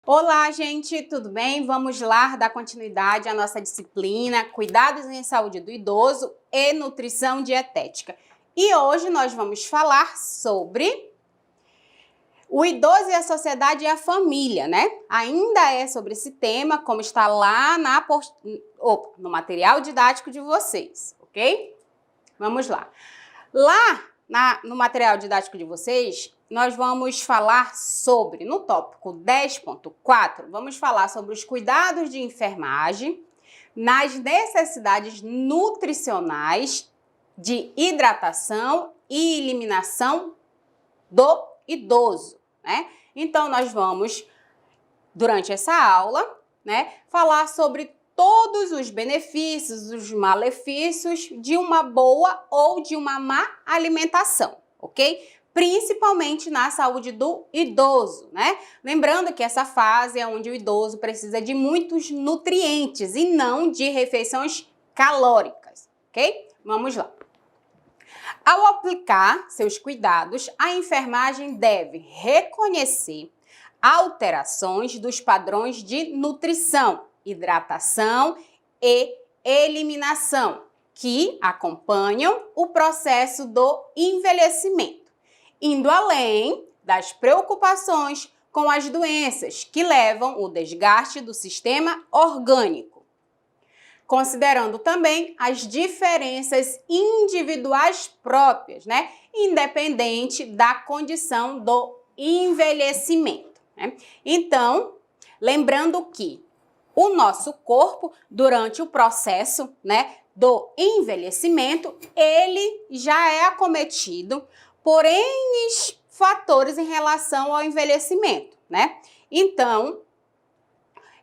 Olá, gente, tudo bem? Vamos lá dar continuidade à nossa disciplina Cuidados em Saúde do Idoso e Nutrição Dietética. E hoje nós vamos falar sobre o idoso e a sociedade e a família, né? Ainda é sobre esse tema, como está lá no material didático de vocês, ok? Vamos lá. No material didático de vocês, nós vamos falar sobre, no tópico 10.4, vamos falar sobre os cuidados de enfermagem, nas necessidades nutricionais de hidratação e eliminação do idoso, né? Então, nós vamos, durante essa aula, né, falar sobre todos os benefícios, os malefícios de uma boa ou de uma má alimentação, ok? Principalmente na saúde do idoso, né? Lembrando que essa fase é onde o idoso precisa de muitos nutrientes e não de refeições calóricas, ok? Vamos lá. Ao aplicar seus cuidados, a enfermagem deve reconhecer alterações dos padrões de nutrição, hidratação e eliminação que acompanham o processo do envelhecimento, indo além das preocupações com as doenças que levam o desgaste do sistema orgânico, considerando também as diferenças individuais próprias, né, independente da condição do envelhecimento, né? Então, lembrando que o nosso corpo, durante o processo, né, do envelhecimento, ele já é acometido por N fatores em relação ao envelhecimento, né? Então,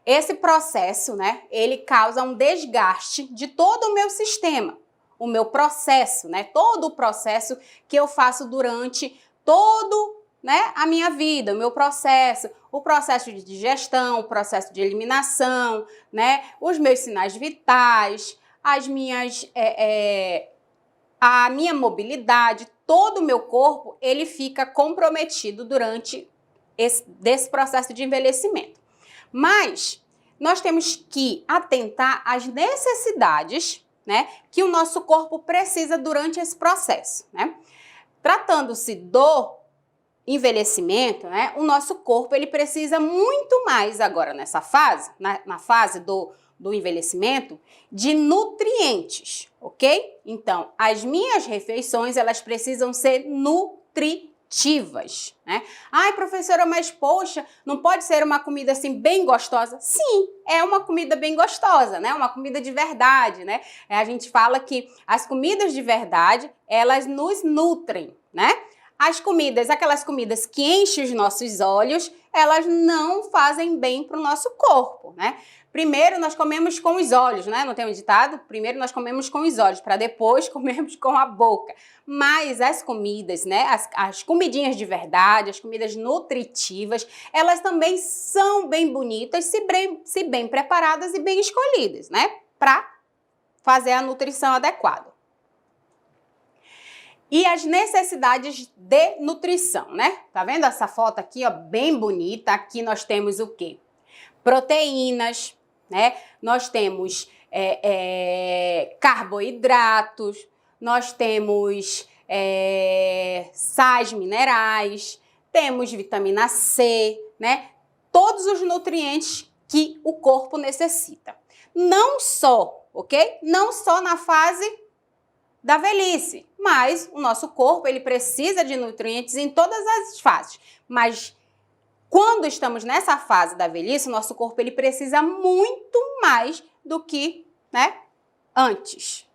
esse processo, né, ele causa um desgaste de todo o meu sistema, o meu processo, né, todo o processo que eu faço durante a minha vida, o processo de digestão, o processo de eliminação, né, os meus sinais vitais, a minha mobilidade, todo o meu corpo, ele fica comprometido durante desse processo de envelhecimento. Mas nós temos que atentar às necessidades, né, que o nosso corpo precisa durante esse processo, né? Tratando-se do envelhecimento, né, o nosso corpo ele precisa muito mais agora nessa fase, na fase do envelhecimento, de nutrientes, ok? Então, as minhas refeições, elas precisam ser nutritivas, né? Ai, professora, mas poxa, não pode ser uma comida assim bem gostosa? Sim, é uma comida bem gostosa, né? Uma comida de verdade, né? A gente fala que as comidas de verdade, elas nos nutrem, né? Aquelas comidas que enchem os nossos olhos, elas não fazem bem para o nosso corpo, né? Primeiro nós comemos com os olhos, né? Não tem um ditado? Primeiro nós comemos com os olhos, para depois comermos com a boca. Mas as comidas, né? As comidinhas de verdade, as comidas nutritivas, elas também são bem bonitas, se bem preparadas e bem escolhidas, né? Para fazer a nutrição adequada. E as necessidades de nutrição, né? Tá vendo essa foto aqui, ó, bem bonita? Aqui nós temos o quê? Proteínas, né? Nós temos carboidratos, nós temos sais minerais, temos vitamina C, né? Todos os nutrientes que o corpo necessita. Não só, ok? Não só na fase da velhice, mas o nosso corpo ele precisa de nutrientes em todas as fases, mas quando estamos nessa fase da velhice, o nosso corpo ele precisa muito mais do que, né, antes.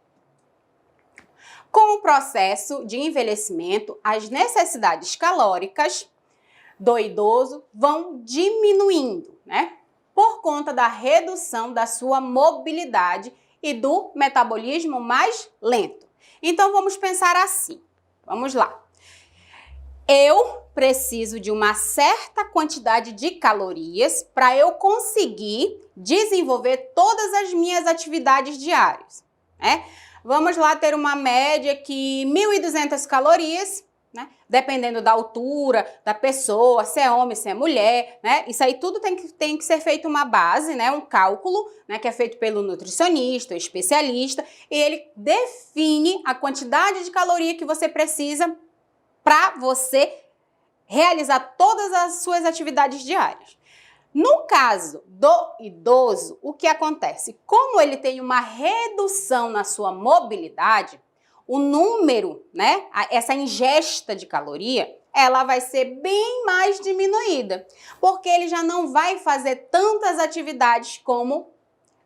Com o processo de envelhecimento, as necessidades calóricas do idoso vão diminuindo, né, por conta da redução da sua mobilidade e do metabolismo mais lento. Então, vamos pensar assim. Vamos lá. Eu preciso de uma certa quantidade de calorias para eu conseguir desenvolver todas as minhas atividades diárias, né? Vamos lá ter uma média que 1.200 calorias né? Dependendo da altura da pessoa, se é homem, se é mulher, né? Isso aí tudo tem que ser feito uma base, né? Um cálculo, né? Que é feito pelo nutricionista, o especialista, e ele define a quantidade de caloria que você precisa para você realizar todas as suas atividades diárias. No caso do idoso, o que acontece? Como ele tem uma redução na sua mobilidade, o número, né, essa ingesta de caloria, ela vai ser bem mais diminuída, porque ele já não vai fazer tantas atividades como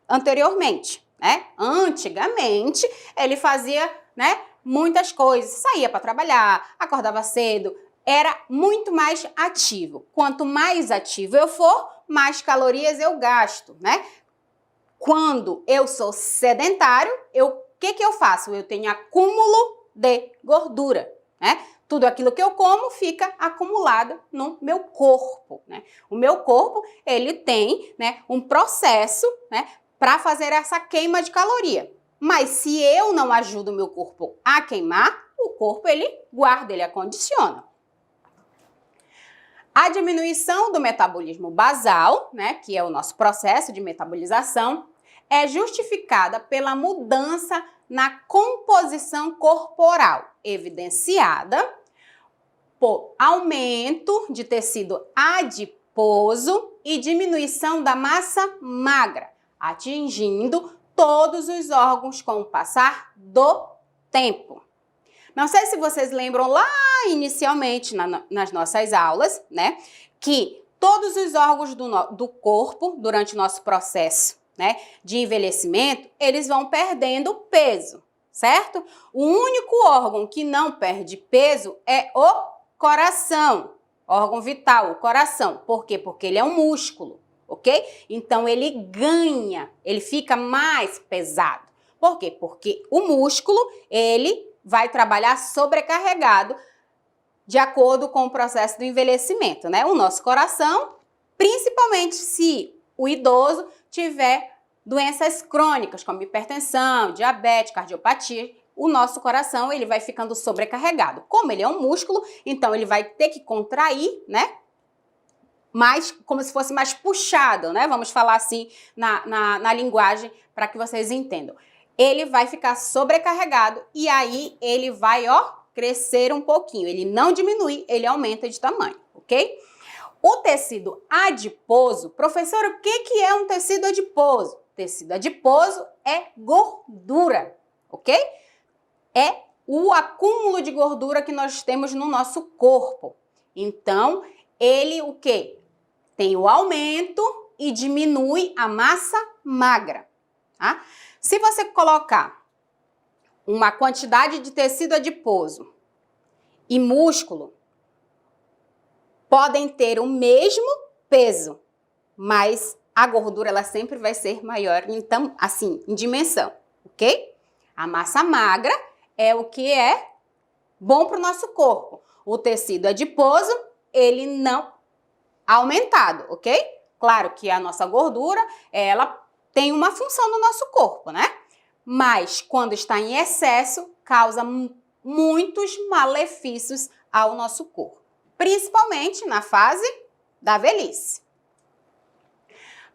anteriormente, né? Antigamente, ele fazia, né, muitas coisas, saía para trabalhar, acordava cedo, era muito mais ativo. Quanto mais ativo eu for, mais calorias eu gasto, né? Quando eu sou sedentário, o que eu faço? Eu tenho acúmulo de gordura, né? Tudo aquilo que eu como fica acumulado no meu corpo, né? O meu corpo, ele tem, né, um processo, né, para fazer essa queima de caloria. Mas se eu não ajudo o meu corpo a queimar, o corpo, ele guarda, ele acondiciona. A diminuição do metabolismo basal, né, que é o nosso processo de metabolização, é justificada pela mudança na composição corporal, evidenciada por aumento de tecido adiposo e diminuição da massa magra, atingindo todos os órgãos com o passar do tempo. Não sei se vocês lembram lá inicialmente nas nossas aulas, né, que todos os órgãos do corpo, durante o nosso processo, né, de envelhecimento, eles vão perdendo peso, certo? O único órgão que não perde peso é o coração, órgão vital, o coração. Por quê? Porque ele é um músculo, ok? Então ele ganha, ele fica mais pesado. Por quê? Porque o músculo, ele vai trabalhar sobrecarregado de acordo com o processo do envelhecimento, né? O nosso coração, principalmente se o idoso tiver doenças crônicas, como hipertensão, diabetes, cardiopatia, o nosso coração, ele vai ficando sobrecarregado. Como ele é um músculo, então ele vai ter que contrair, né? Mais, como se fosse mais puxado, né? Vamos falar assim na linguagem para que vocês entendam. Ele vai ficar sobrecarregado e aí ele vai, ó, crescer um pouquinho. Ele não diminui, ele aumenta de tamanho, ok? O tecido adiposo, professor, o que é um tecido adiposo? Tecido adiposo é gordura, ok? É o acúmulo de gordura que nós temos no nosso corpo. Então, ele o quê? Tem o aumento e diminui a massa magra, tá? Se você colocar uma quantidade de tecido adiposo e músculo, podem ter o mesmo peso, mas a gordura ela sempre vai ser maior, então, assim, em dimensão, ok? A massa magra é o que é bom para o nosso corpo. O tecido adiposo, ele não aumentado, ok? Claro que a nossa gordura, ela tem uma função no nosso corpo, né? Mas quando está em excesso, causa muitos malefícios ao nosso corpo, principalmente na fase da velhice.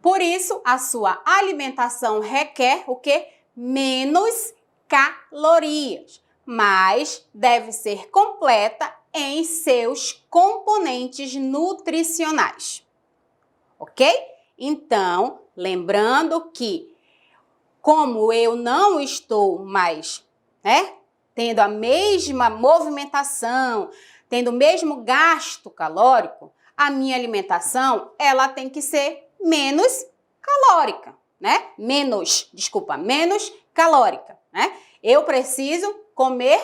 Por isso, a sua alimentação requer o quê? Menos calorias, mas deve ser completa em seus componentes nutricionais, ok? Então, lembrando que, como eu não estou mais, né, tendo a mesma movimentação, tendo o mesmo gasto calórico, a minha alimentação, ela tem que ser menos calórica, né? Menos calórica, né? Eu preciso comer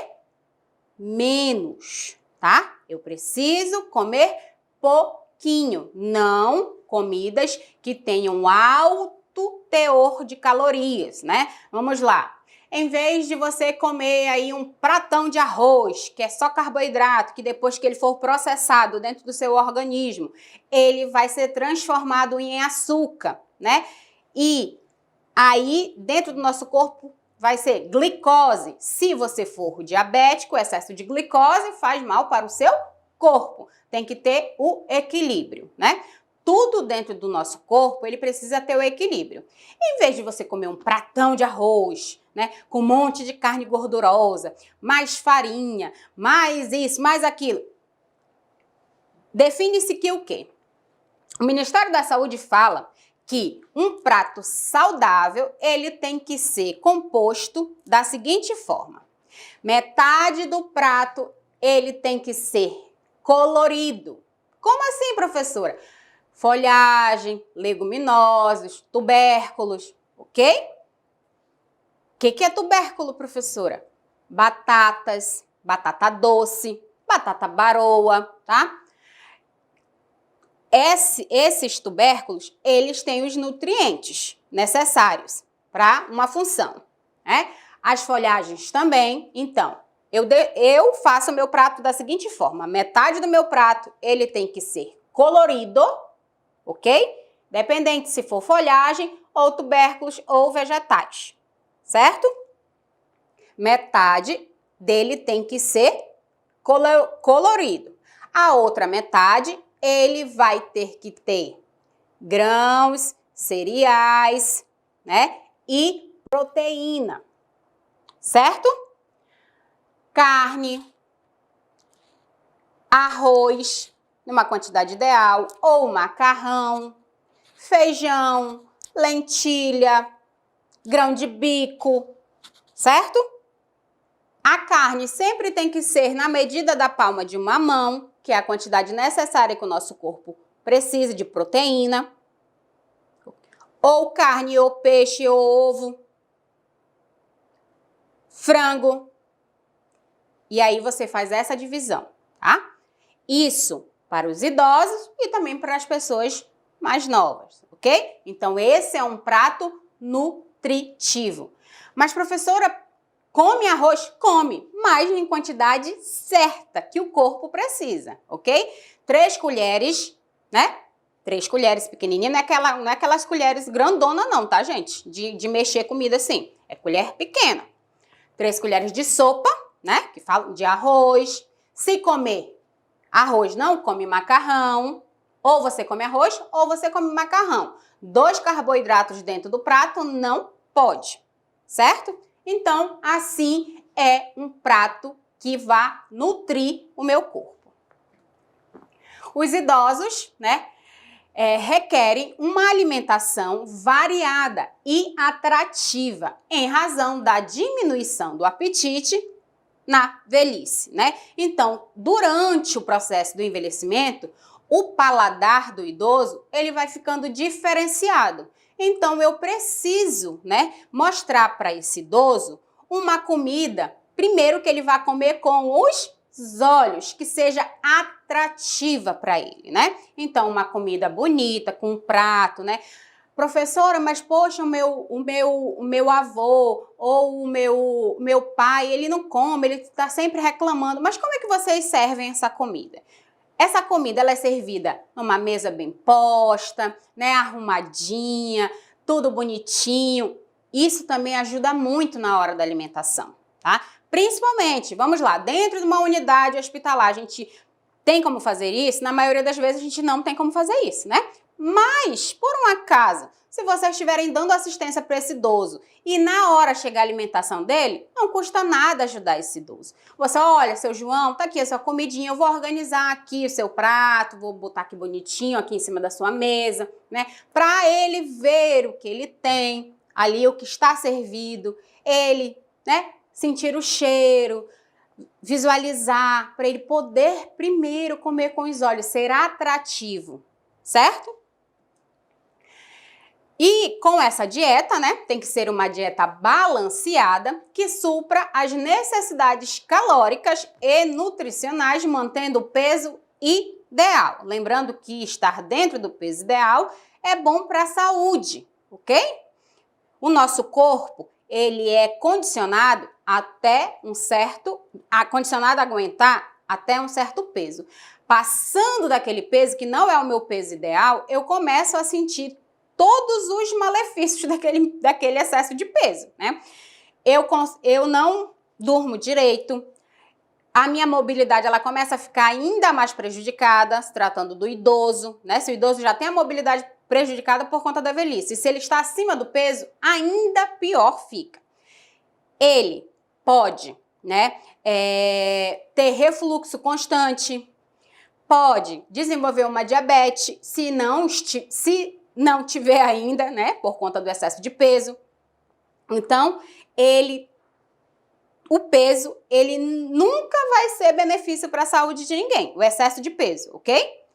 menos, tá? Eu preciso comer pouquinho, não comidas que tenham alto teor de calorias, né? Vamos lá. Em vez de você comer aí um pratão de arroz, que é só carboidrato, que depois que ele for processado dentro do seu organismo, ele vai ser transformado em açúcar, né? E aí, dentro do nosso corpo, vai ser glicose. Se você for diabético, o excesso de glicose faz mal para o seu corpo. Tem que ter o equilíbrio, né? Tudo dentro do nosso corpo, ele precisa ter o equilíbrio. Em vez de você comer um pratão de arroz, né, com um monte de carne gordurosa, mais farinha, mais isso, mais aquilo, define-se que o quê? O Ministério da Saúde fala que um prato saudável, ele tem que ser composto da seguinte forma. Metade do prato, ele tem que ser colorido. Como assim, professora? Folhagem, leguminosas, tubérculos, ok? O que é tubérculo, professora? Batatas, batata doce, batata baroa, tá? Esses tubérculos, eles têm os nutrientes necessários para uma função, né? As folhagens também. Então, eu faço o meu prato da seguinte forma. Metade do meu prato, ele tem que ser colorido, ok? Dependente se for folhagem, ou tubérculos, ou vegetais, certo? Metade dele tem que ser colorido. A outra metade, ele vai ter que ter grãos, cereais, né? E proteína, certo? Carne, arroz, numa quantidade ideal, ou macarrão, feijão, lentilha, grão de bico, certo? A carne sempre tem que ser na medida da palma de uma mão, que é a quantidade necessária que o nosso corpo precisa de proteína. Ou carne, ou peixe, ou ovo. Frango. E aí você faz essa divisão, tá? Isso para os idosos e também para as pessoas mais novas, ok? Então, esse é um prato nutritivo. Mas, professora, come arroz? Come, mas em quantidade certa que o corpo precisa, ok? 3 colheres, né? 3 colheres pequenininhas, não é aquelas colheres grandona não, tá, gente? De mexer comida assim. É colher pequena. 3 colheres de sopa, né? Que falam de arroz. Se comer arroz, não come macarrão. Ou você come arroz ou você come macarrão. 2 carboidratos dentro do prato não pode, certo? Então, assim é um prato que vai nutrir o meu corpo. Os idosos, né, requerem uma alimentação variada e atrativa em razão da diminuição do apetite na velhice, né? Então, durante o processo do envelhecimento, o paladar do idoso, ele vai ficando diferenciado. Então, eu preciso, né, mostrar para esse idoso uma comida, primeiro que ele vai comer com os olhos, que seja atrativa para ele, né? Então, uma comida bonita, com um prato, né? Professora, mas poxa, o meu avô ou o meu pai, ele não come, ele está sempre reclamando. Mas como é que vocês servem essa comida? Essa comida, ela é servida numa mesa bem posta, né, arrumadinha, tudo bonitinho. Isso também ajuda muito na hora da alimentação, tá? Principalmente, vamos lá, dentro de uma unidade hospitalar, a gente tem como fazer isso? Na maioria das vezes a gente não tem como fazer isso, né? Mas, por um acaso, se vocês estiverem dando assistência para esse idoso e na hora chegar a alimentação dele, não custa nada ajudar esse idoso. Você, olha, seu João, tá aqui a sua comidinha, eu vou organizar aqui o seu prato, vou botar aqui bonitinho aqui em cima da sua mesa, né? Para ele ver o que ele tem, ali o que está servido, ele, né, sentir o cheiro, visualizar, para ele poder primeiro comer com os olhos, ser atrativo, certo? E com essa dieta, né, tem que ser uma dieta balanceada que supra as necessidades calóricas e nutricionais, mantendo o peso ideal. Lembrando que estar dentro do peso ideal é bom para a saúde, ok? O nosso corpo, ele é condicionado condicionado a aguentar até um certo peso. Passando daquele peso, que não é o meu peso ideal, eu começo a sentir todos os malefícios daquele excesso de peso, né? eu não durmo direito, a minha mobilidade ela começa a ficar ainda mais prejudicada, se tratando do idoso, né? Se o idoso já tem a mobilidade prejudicada por conta da velhice, e se ele está acima do peso, ainda pior fica. Ele pode, né, ter refluxo constante, pode desenvolver uma diabetes, se não tiver ainda, né, por conta do excesso de peso. Então, o peso, ele nunca vai ser benefício para a saúde de ninguém, o excesso de peso, ok?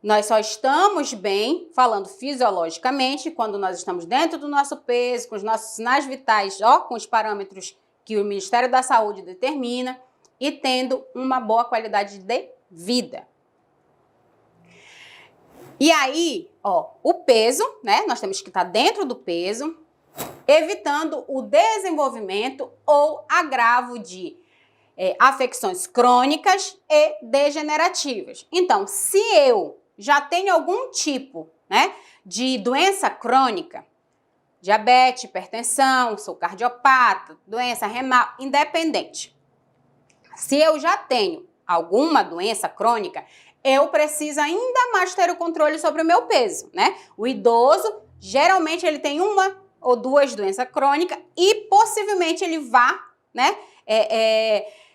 Nós só estamos bem, falando fisiologicamente, quando nós estamos dentro do nosso peso, com os nossos sinais vitais, com os parâmetros que o Ministério da Saúde determina e tendo uma boa qualidade de vida. E aí, o peso, né? Nós temos que estar dentro do peso, evitando o desenvolvimento ou agravo de afecções crônicas e degenerativas. Então, se eu já tenho algum tipo, né, de doença crônica, diabetes, hipertensão, sou cardiopata, doença renal, independente. Se eu já tenho alguma doença crônica, eu preciso ainda mais ter o controle sobre o meu peso, né? O idoso, geralmente, ele tem uma ou duas doenças crônicas e possivelmente ele vá, né,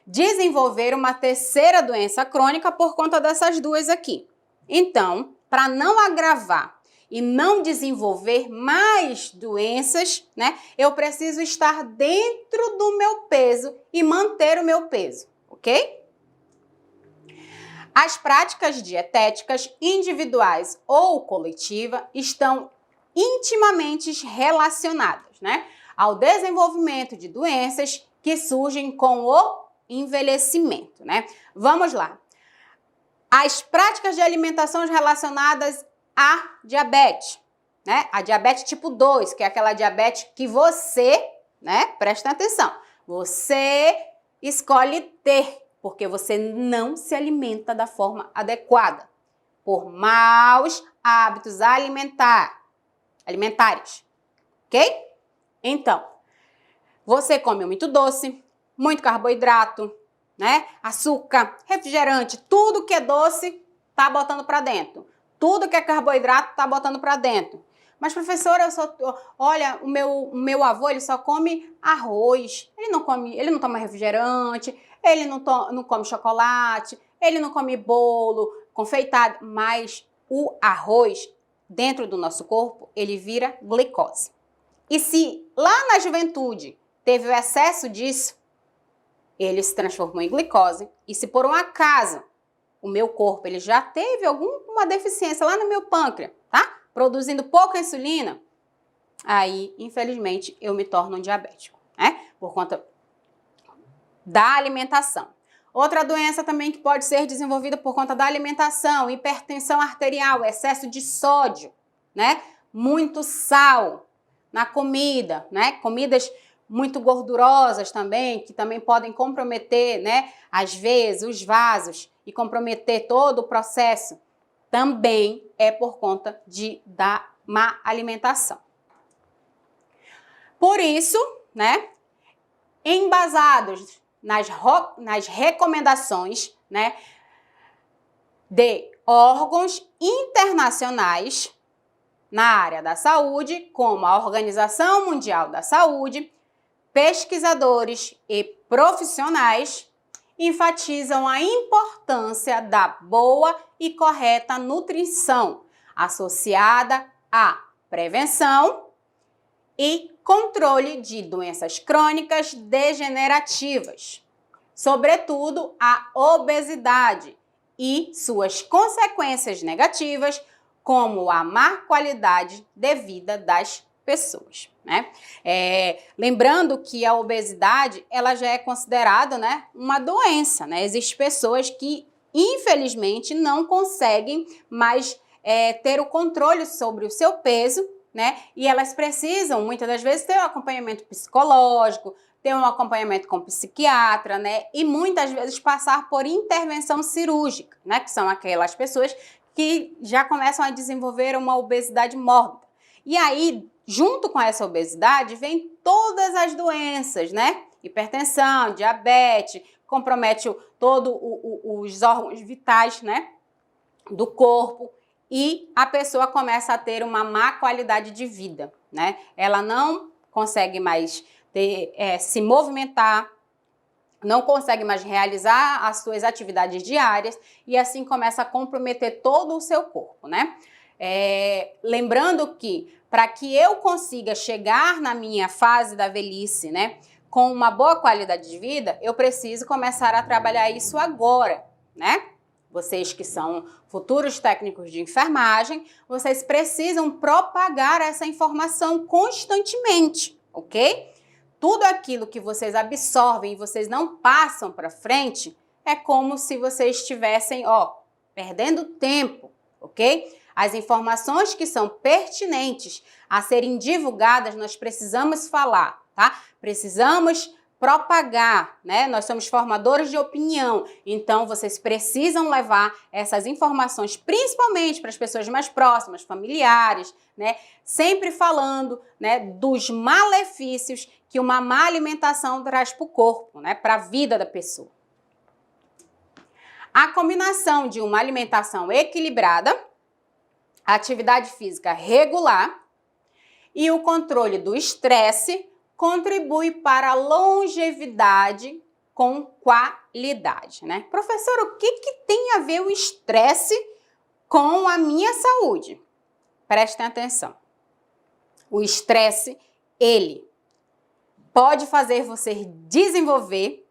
desenvolver uma terceira doença crônica por conta dessas duas aqui. Então, para não agravar e não desenvolver mais doenças, né, eu preciso estar dentro do meu peso e manter o meu peso, ok? As práticas dietéticas individuais ou coletiva estão intimamente relacionadas, né, ao desenvolvimento de doenças que surgem com o envelhecimento, né? Vamos lá. As práticas de alimentação relacionadas à diabetes, né? A diabetes tipo 2, que é aquela diabetes que você, né, presta atenção, você escolhe ter, porque você não se alimenta da forma adequada, por maus hábitos alimentares, ok? Então, você come muito doce, muito carboidrato, né? Açúcar, refrigerante, tudo que é doce tá botando para dentro. Tudo que é carboidrato tá botando para dentro. Mas professora, olha, o meu avô, ele só come arroz. Ele não toma refrigerante, ele não come chocolate, ele não come bolo, confeitado, mas o arroz dentro do nosso corpo, ele vira glicose. E se lá na juventude teve o excesso disso, ele se transformou em glicose, e se por um acaso o meu corpo ele já teve alguma deficiência lá no meu pâncreas, tá? Produzindo pouca insulina, aí, infelizmente, eu me torno um diabético, né? Por conta da alimentação. Outra doença também que pode ser desenvolvida por conta da alimentação, hipertensão arterial, excesso de sódio, né? Muito sal na comida, né? Comidas muito gordurosas também, que também podem comprometer, né, as veias, os vasos e comprometer todo o processo, também é por conta da má alimentação. Por isso, né, embasados nas recomendações, né, de órgãos internacionais na área da saúde, como a Organização Mundial da Saúde, pesquisadores e profissionais enfatizam a importância da boa e correta nutrição associada à prevenção e controle de doenças crônicas degenerativas, sobretudo a obesidade e suas consequências negativas, como a má qualidade de vida das pessoas, né? Lembrando que a obesidade, ela já é considerada, né, uma doença, né? Existem pessoas que, infelizmente, não conseguem mais ter o controle sobre o seu peso, né? E elas precisam, muitas das vezes, ter um acompanhamento psicológico, ter um acompanhamento com psiquiatra, né? E muitas vezes passar por intervenção cirúrgica, né? Que são aquelas pessoas que já começam a desenvolver uma obesidade mórbida. E aí, junto com essa obesidade, vem todas as doenças, né? Hipertensão, diabetes, compromete todos os órgãos vitais, né, do corpo, e a pessoa começa a ter uma má qualidade de vida, né? Ela não consegue mais se movimentar, não consegue mais realizar as suas atividades diárias e assim começa a comprometer todo o seu corpo, né? Lembrando que para que eu consiga chegar na minha fase da velhice, né, com uma boa qualidade de vida, eu preciso começar a trabalhar isso agora, né? Vocês que são futuros técnicos de enfermagem, vocês precisam propagar essa informação constantemente, ok? Tudo aquilo que vocês absorvem e vocês não passam para frente é como se vocês estivessem, perdendo tempo, ok? As informações que são pertinentes a serem divulgadas, nós precisamos falar, tá? Precisamos propagar, né? Nós somos formadores de opinião, então vocês precisam levar essas informações, principalmente para as pessoas mais próximas, familiares, né? Sempre falando, né, dos malefícios que uma má alimentação traz para o corpo, né, para a vida da pessoa. A combinação de uma alimentação equilibrada, atividade física regular e o controle do estresse contribui para a longevidade com qualidade, né? Professor, o que tem a ver o estresse com a minha saúde? Prestem atenção. O estresse, ele pode fazer você desenvolver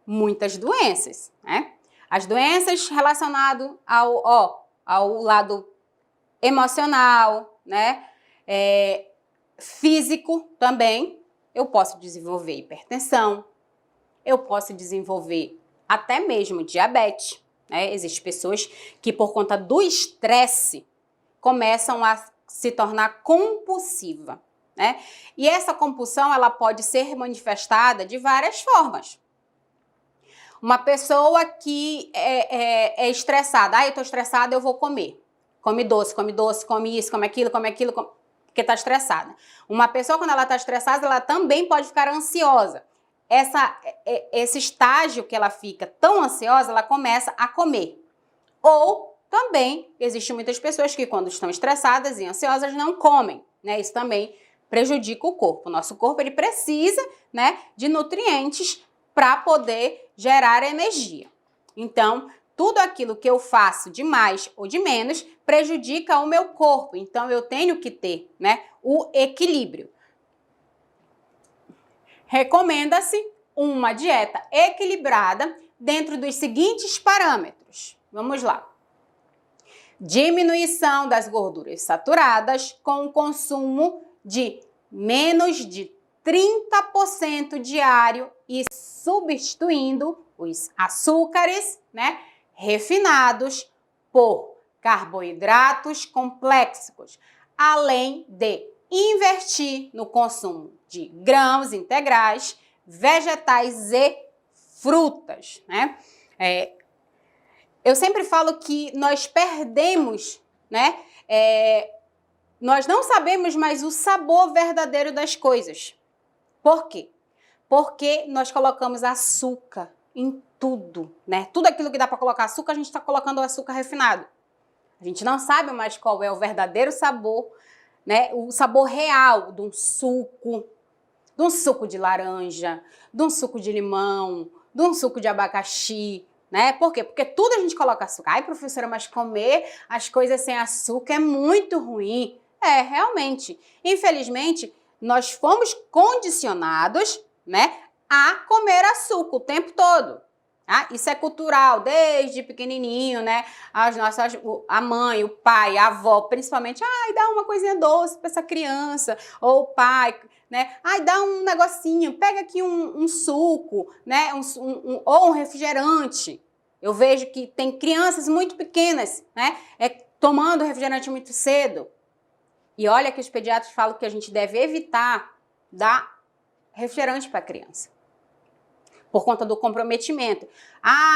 muitas doenças, né? As doenças relacionadas ao lado emocional, né? Físico também, eu posso desenvolver hipertensão, eu posso desenvolver até mesmo diabetes, né? Existem pessoas que por conta do estresse começam a se tornar compulsiva, né? E essa compulsão, ela pode ser manifestada de várias formas. Uma pessoa que é estressada, eu tô estressada, eu vou comer. Come doce, come isso, come aquilo, porque está estressada. Uma pessoa, quando ela está estressada, ela também pode ficar ansiosa. Esse estágio que ela fica tão ansiosa, ela começa a comer. Ou também, existem muitas pessoas que quando estão estressadas e ansiosas não comem, né? Isso também prejudica o corpo. O nosso corpo, ele precisa, né, de nutrientes para poder gerar energia. Então, tudo aquilo que eu faço de mais ou de menos prejudica o meu corpo. Então, eu tenho que ter, né, o equilíbrio. Recomenda-se uma dieta equilibrada dentro dos seguintes parâmetros. Vamos lá. Diminuição das gorduras saturadas com o consumo de menos de 30% diário e substituindo os açúcares, né, refinados por carboidratos complexos, além de investir no consumo de grãos integrais, vegetais e frutas, né? Eu sempre falo que nós perdemos, né? Nós não sabemos mais o sabor verdadeiro das coisas. Por quê? Porque nós colocamos açúcar em tudo, né? Tudo aquilo que dá para colocar açúcar, a gente está colocando açúcar refinado. A gente não sabe mais qual é o verdadeiro sabor, né? O sabor real de um suco de laranja, de um suco de limão, de um suco de abacaxi, né? Por quê? Porque tudo a gente coloca açúcar. Ai, professora, mas comer as coisas sem açúcar é muito ruim. Realmente. Infelizmente, nós fomos condicionados, né, a comer açúcar o tempo todo. Tá? Isso é cultural, desde pequenininho, né? A mãe, o pai, a avó, principalmente, dá uma coisinha doce para essa criança, ou o pai, né? Dá um negocinho, pega aqui um suco, né? Ou um refrigerante. Eu vejo que tem crianças muito pequenas, né? Tomando refrigerante muito cedo. E olha que os pediatras falam que a gente deve evitar dar refrigerante para a criança. Por conta do comprometimento.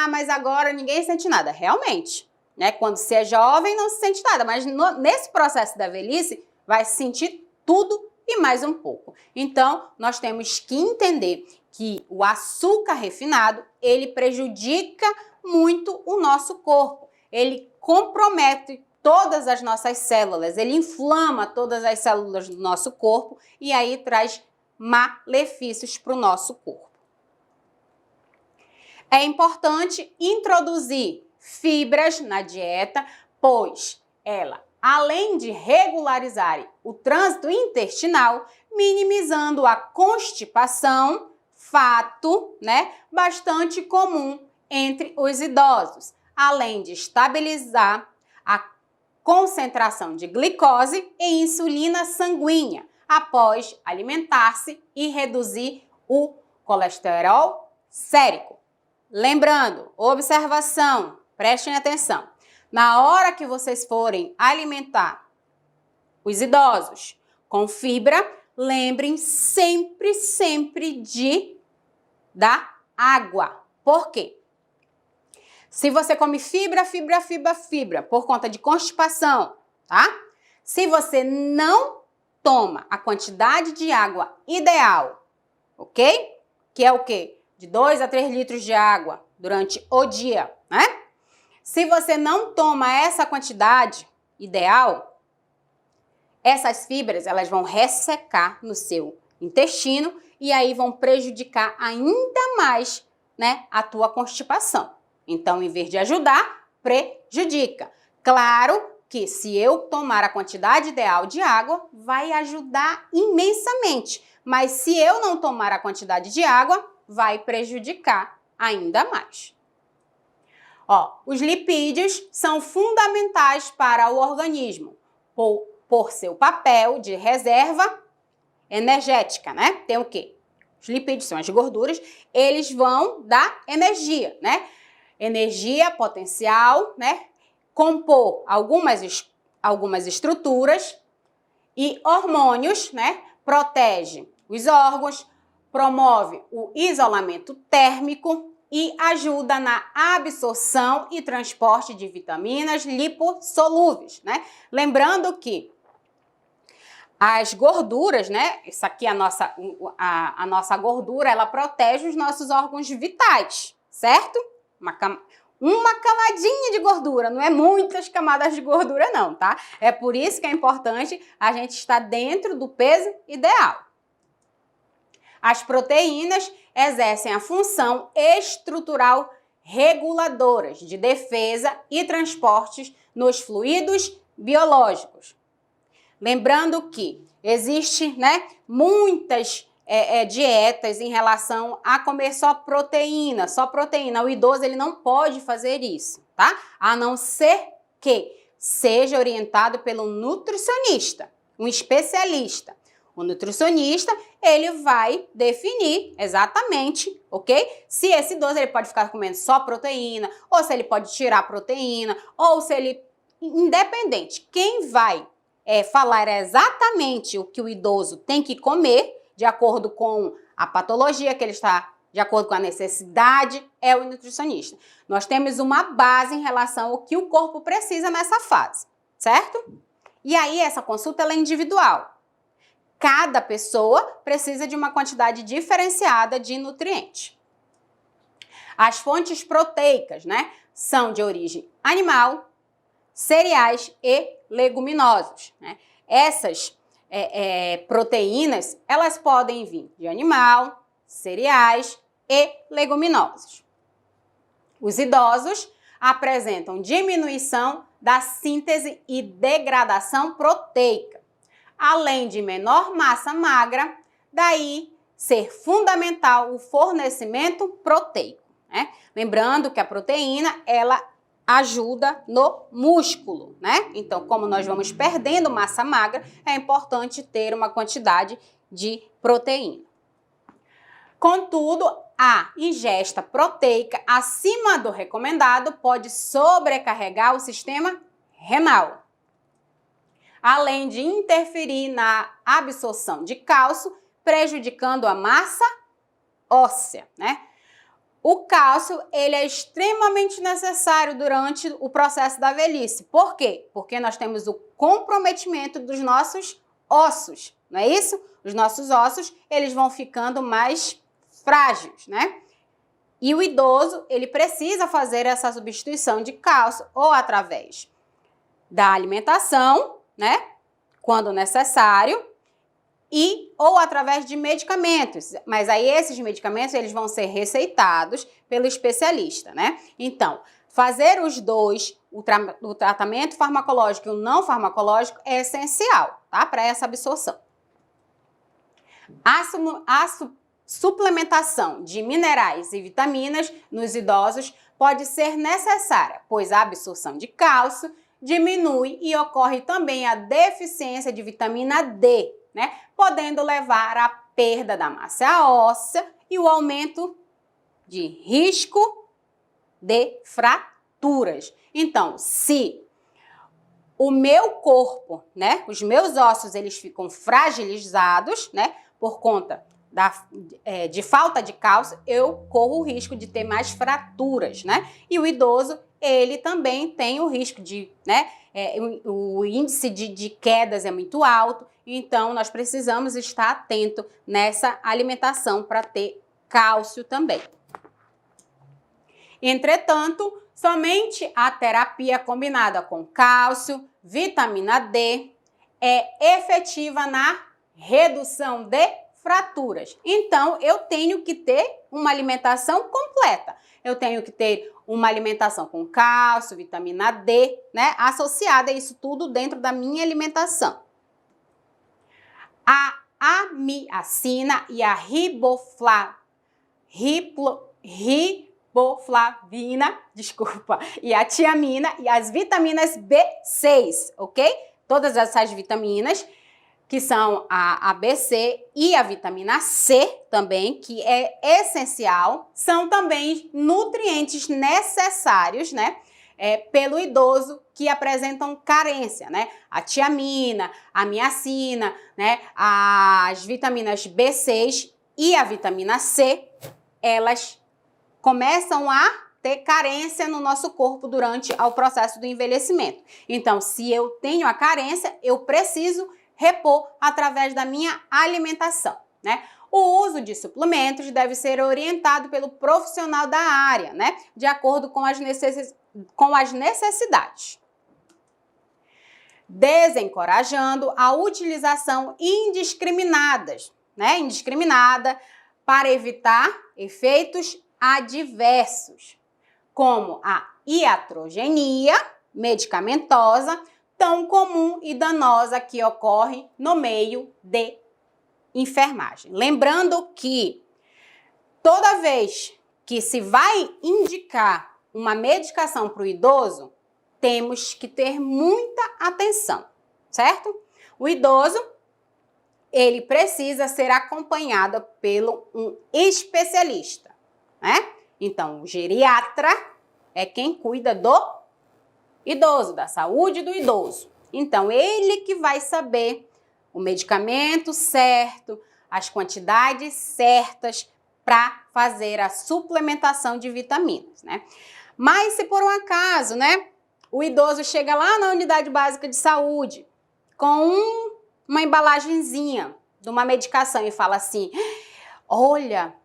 Mas agora ninguém sente nada. Realmente, né? Quando você é jovem, não se sente nada. Mas nesse processo da velhice, vai se sentir tudo e mais um pouco. Então, nós temos que entender que o açúcar refinado, ele prejudica muito o nosso corpo. Ele compromete todas as nossas células, ele inflama todas as células do nosso corpo e aí traz malefícios para o nosso corpo. É importante introduzir fibras na dieta, pois ela, além de regularizar o trânsito intestinal, minimizando a constipação, fato, bastante comum entre os idosos, além de estabilizar a concentração de glicose e insulina sanguínea após alimentar-se e reduzir o colesterol sérico. Lembrando, observação, prestem atenção. Na hora que vocês forem alimentar os idosos com fibra, lembrem sempre de dar água. Por quê? Se você come fibra por conta de constipação, tá? Se você não toma a quantidade de água ideal, ok? Que é o quê? De 2 a 3 litros de água durante o dia, né? Se você não toma essa quantidade ideal, essas fibras elas vão ressecar no seu intestino e aí vão prejudicar ainda mais, a tua constipação. Então, em vez de ajudar, prejudica. Claro que se eu tomar a quantidade ideal de água, vai ajudar imensamente. Mas se eu não tomar a quantidade de água, vai prejudicar ainda mais. Os lipídios são fundamentais para o organismo, por seu papel de reserva energética, Tem o quê? Os lipídios são as gorduras, eles vão dar energia, Energia potencial, compor algumas estruturas e hormônios, protege os órgãos, promove o isolamento térmico e ajuda na absorção e transporte de vitaminas lipossolúveis, Lembrando que as gorduras, isso aqui é a nossa gordura, ela protege os nossos órgãos vitais, certo? Uma camadinha de gordura, não é muitas camadas de gordura não, tá? É por isso que é importante a gente estar dentro do peso ideal. As proteínas exercem a função estrutural reguladoras de defesa e transportes nos fluidos biológicos. Lembrando que existe, muitas dietas em relação a comer só proteína. O idoso ele não pode fazer isso, tá? A não ser que seja orientado pelo nutricionista, um especialista. O nutricionista, ele vai definir exatamente, ok? Se esse idoso ele pode ficar comendo só proteína, ou se ele pode tirar proteína, ou se ele... Independente, quem vai falar exatamente o que o idoso tem que comer, de acordo com a patologia que ele está, de acordo com a necessidade, é o nutricionista. Nós temos uma base em relação ao que o corpo precisa nessa fase, certo? E aí essa consulta ela é individual. Cada pessoa precisa de uma quantidade diferenciada de nutrientes. As fontes proteicas, são de origem animal, cereais e leguminosas, Essas proteínas, elas podem vir de animal, cereais e leguminosas. Os idosos apresentam diminuição da síntese e degradação proteica, além de menor massa magra, daí ser fundamental o fornecimento proteico, Lembrando que a proteína, ela ajuda no músculo, Então, como nós vamos perdendo massa magra, é importante ter uma quantidade de proteína. Contudo, a ingesta proteica acima do recomendado pode sobrecarregar o sistema renal, além de interferir na absorção de cálcio, prejudicando a massa óssea, O cálcio, ele é extremamente necessário durante o processo da velhice. Por quê? Porque nós temos o comprometimento dos nossos ossos, não é isso? Os nossos ossos, eles vão ficando mais frágeis, né? E o idoso, ele precisa fazer essa substituição de cálcio ou através da alimentação, né? Quando necessário, ou através de medicamentos. Mas aí esses medicamentos, eles vão ser receitados pelo especialista, né? Então, fazer os dois, o tratamento farmacológico e o não farmacológico é essencial, tá? Para essa absorção. A suplementação de minerais e vitaminas nos idosos pode ser necessária, pois a absorção de cálcio diminui e ocorre também a deficiência de vitamina D, né? Podendo levar à perda da massa óssea e o aumento de risco de fraturas. Então, se o meu corpo, né, os meus ossos, eles ficam fragilizados, né, por conta de falta de cálcio, eu corro o risco de ter mais fraturas, né? E o idoso, ele também tem o risco de, né, o índice de quedas é muito alto, então nós precisamos estar atento nessa alimentação para ter cálcio também. Entretanto, somente a terapia combinada com cálcio, vitamina D, é efetiva na redução de fraturas. Então, eu tenho que ter uma alimentação completa. Eu tenho que ter uma alimentação com cálcio, vitamina D, né? Associada a isso tudo dentro da minha alimentação. A amiacina e a riboflavina, e a tiamina e as vitaminas B6, ok? Todas essas vitaminas, que são a ABC e a vitamina C também, que é essencial, são também nutrientes necessários, né, pelo idoso que apresentam carência, né? A tiamina, a niacina, né, as vitaminas B6 e a vitamina C, elas começam a ter carência no nosso corpo durante o processo do envelhecimento. Então, se eu tenho a carência, eu preciso repor através da minha alimentação, né? O uso de suplementos deve ser orientado pelo profissional da área, né? De acordo com as necessidades. Desencorajando a utilização indiscriminada para evitar efeitos adversos, como a iatrogenia medicamentosa, tão comum e danosa que ocorre no meio de enfermagem. Lembrando que toda vez que se vai indicar uma medicação para o idoso, temos que ter muita atenção, certo? O idoso, ele precisa ser acompanhado pelo um especialista, né? Então, o geriatra é quem cuida do idoso, da saúde do idoso. Então, ele que vai saber o medicamento certo, as quantidades certas para fazer a suplementação de vitaminas, né? Mas se por um acaso, né, o idoso chega lá na unidade básica de saúde com uma embalagenzinha de uma medicação e fala assim: olha,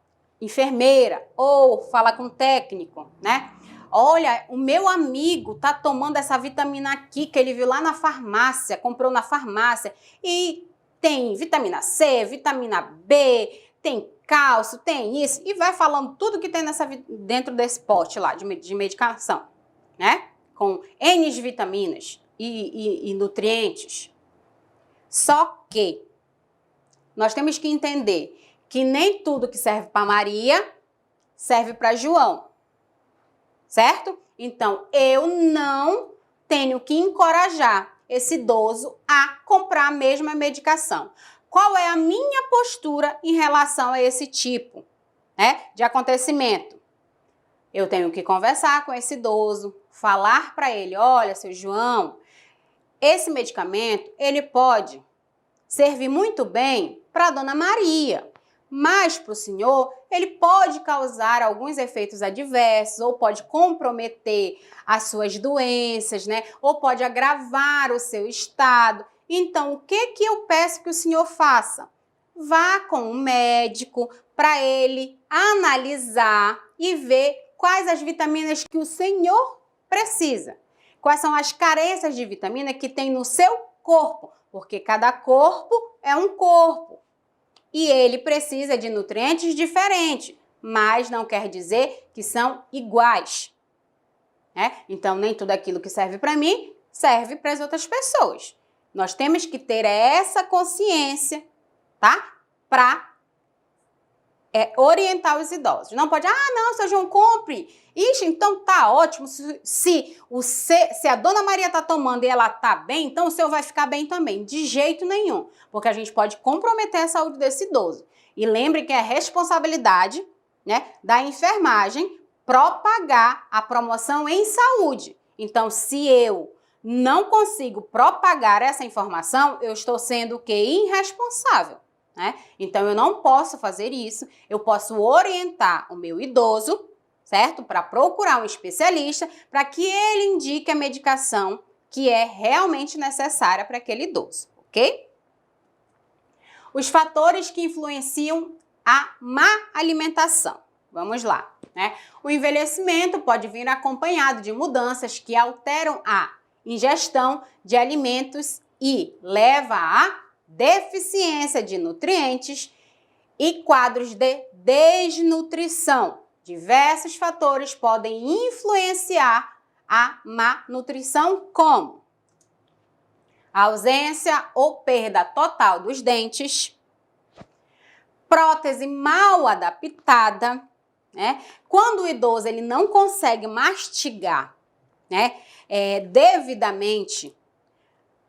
enfermeira, ou fala com o técnico, né? Olha, o meu amigo tá tomando essa vitamina aqui que ele viu lá na farmácia, comprou na farmácia, e tem vitamina C, vitamina B, tem cálcio, tem isso, e vai falando tudo que tem dentro desse pote lá de medicação, né? Com N vitaminas e nutrientes. Só que nós temos que entender que nem tudo que serve para Maria serve para João, certo? Então, eu não tenho que encorajar esse idoso a comprar a mesma medicação. Qual é a minha postura em relação a esse tipo, né, de acontecimento? Eu tenho que conversar com esse idoso, falar para ele: olha, seu João, esse medicamento, ele pode servir muito bem para a dona Maria, mas para o senhor, ele pode causar alguns efeitos adversos, ou pode comprometer as suas doenças, né? Ou pode agravar o seu estado. Então, o que eu peço que o senhor faça? Vá com o médico para ele analisar e ver quais as vitaminas que o senhor precisa. Quais são as carências de vitamina que tem no seu corpo, porque cada corpo é um corpo e ele precisa de nutrientes diferentes, mas não quer dizer que são iguais, né? Então, nem tudo aquilo que serve para mim serve para as outras pessoas. Nós temos que ter essa consciência, tá? Para orientar os idosos. Não pode, não, seu João, compre. Ixi, então tá ótimo. Se a dona Maria tá tomando e ela tá bem, então o seu vai ficar bem também. De jeito nenhum, porque a gente pode comprometer a saúde desse idoso. E lembre que é responsabilidade, né, da enfermagem propagar a promoção em saúde. Então, se eu não consigo propagar essa informação, eu estou sendo o quê? Irresponsável. Né? Então, eu não posso fazer isso, eu posso orientar o meu idoso, certo? Para procurar um especialista, para que ele indique a medicação que é realmente necessária para aquele idoso, ok? Os fatores que influenciam a má alimentação. Vamos lá, né? O envelhecimento pode vir acompanhado de mudanças que alteram a ingestão de alimentos e leva a deficiência de nutrientes e quadros de desnutrição. Diversos fatores podem influenciar a má nutrição, como a ausência ou perda total dos dentes, prótese mal adaptada, né? Quando o idoso ele não consegue mastigar, né, devidamente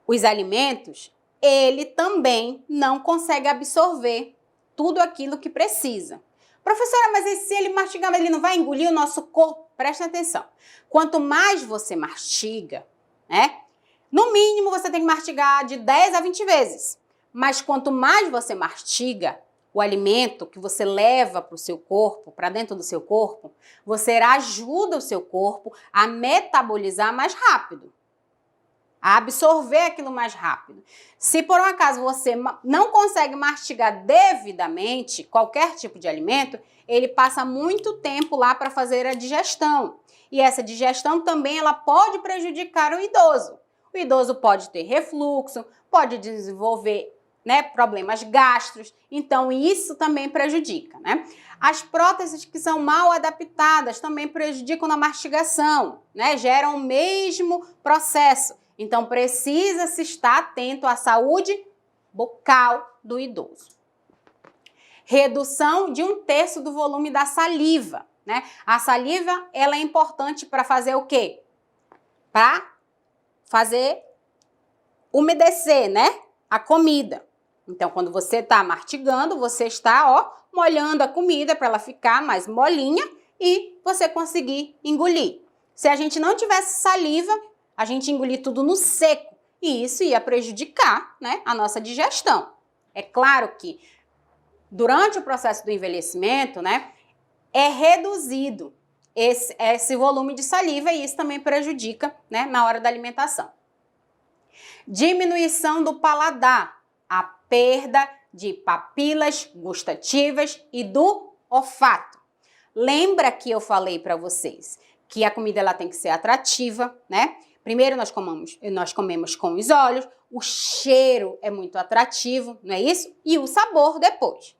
os alimentos, ele também não consegue absorver tudo aquilo que precisa. Professora, mas e se ele mastigar, ele não vai engolir o nosso corpo? Presta atenção. Quanto mais você mastiga, né? No mínimo, você tem que mastigar de 10 a 20 vezes. Mas quanto mais você mastiga o alimento que você leva para o seu corpo, para dentro do seu corpo, você ajuda o seu corpo a metabolizar mais rápido, a absorver aquilo mais rápido. Se por um acaso você não consegue mastigar devidamente qualquer tipo de alimento, ele passa muito tempo lá para fazer a digestão. E essa digestão também ela pode prejudicar o idoso. O idoso pode ter refluxo, pode desenvolver, né, problemas gástricos, então isso também prejudica, né? As próteses que são mal adaptadas também prejudicam na mastigação, né? Geram o mesmo processo. Então, precisa-se estar atento à saúde bucal do idoso. Redução de 1/3 do volume da saliva, né? A saliva, ela é importante para fazer o quê? Para fazer umedecer, né? A comida. Então, quando você está mastigando, você está, ó, molhando a comida para ela ficar mais molinha e você conseguir engolir. Se a gente não tivesse saliva, a gente engolir tudo no seco e isso ia prejudicar, né, a nossa digestão. É claro que durante o processo do envelhecimento, né, é reduzido esse volume de saliva e isso também prejudica, né, na hora da alimentação. Diminuição do paladar, a perda de papilas gustativas e do olfato. Lembra que eu falei para vocês que a comida ela tem que ser atrativa, né? Primeiro nós comemos com os olhos, o cheiro é muito atrativo, não é isso? E o sabor depois.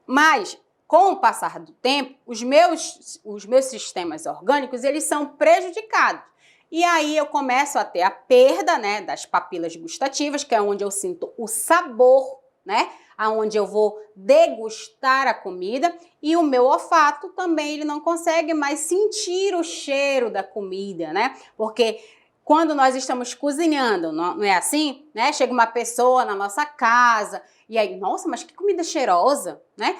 Mas, com o passar do tempo, os meus sistemas orgânicos, eles são prejudicados. E aí eu começo a ter a perda, né, das papilas gustativas, que é onde eu sinto o sabor, né? Aonde eu vou degustar a comida, e o meu olfato também ele não consegue mais sentir o cheiro da comida, né? Porque quando nós estamos cozinhando, não é assim, né? Chega uma pessoa na nossa casa e aí, nossa, mas que comida cheirosa, né?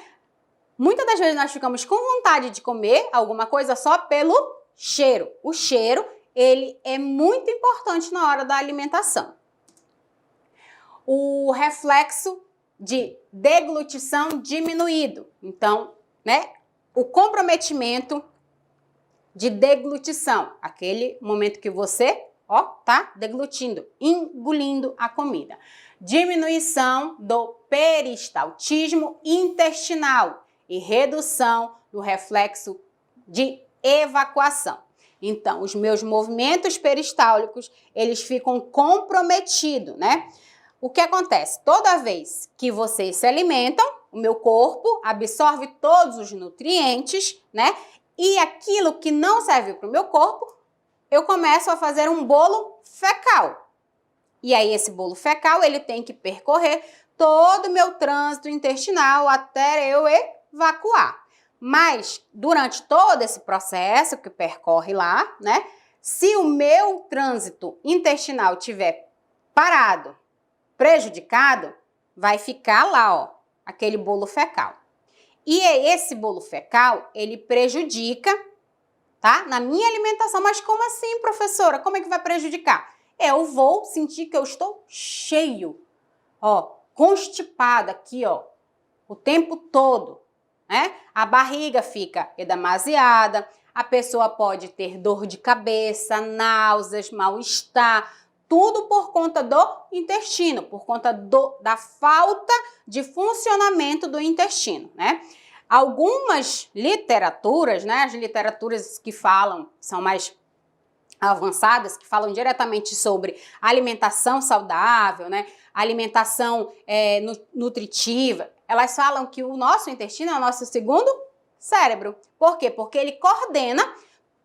Muitas das vezes nós ficamos com vontade de comer alguma coisa só pelo cheiro. O cheiro, ele é muito importante na hora da alimentação. O reflexo de deglutição diminuído. Então, né, o comprometimento de deglutição, aquele momento que você, ó, tá deglutindo, engolindo a comida. Diminuição do peristaltismo intestinal e redução do reflexo de evacuação. Então, os meus movimentos peristálticos, eles ficam comprometidos, né? O que acontece? Toda vez que vocês se alimentam, o meu corpo absorve todos os nutrientes, né? E aquilo que não serve para o meu corpo, eu começo a fazer um bolo fecal. E aí esse bolo fecal, ele tem que percorrer todo o meu trânsito intestinal até eu evacuar. Mas durante todo esse processo que percorre lá, né? Se o meu trânsito intestinal tiver parado, prejudicado, vai ficar lá, ó, aquele bolo fecal. E esse bolo fecal, ele prejudica, tá? Na minha alimentação. Mas como assim, professora? Como é que vai prejudicar? Eu vou sentir que eu estou cheio, ó, constipado aqui, ó, o tempo todo, né? A barriga fica edemasiada, a pessoa pode ter dor de cabeça, náuseas, mal-estar, tudo por conta do intestino, por conta da falta de funcionamento do intestino, né? Algumas literaturas, né, as literaturas que falam, são mais avançadas, que falam diretamente sobre alimentação saudável, né, alimentação nutritiva, elas falam que o nosso intestino é o nosso segundo cérebro. Por quê? Porque ele coordena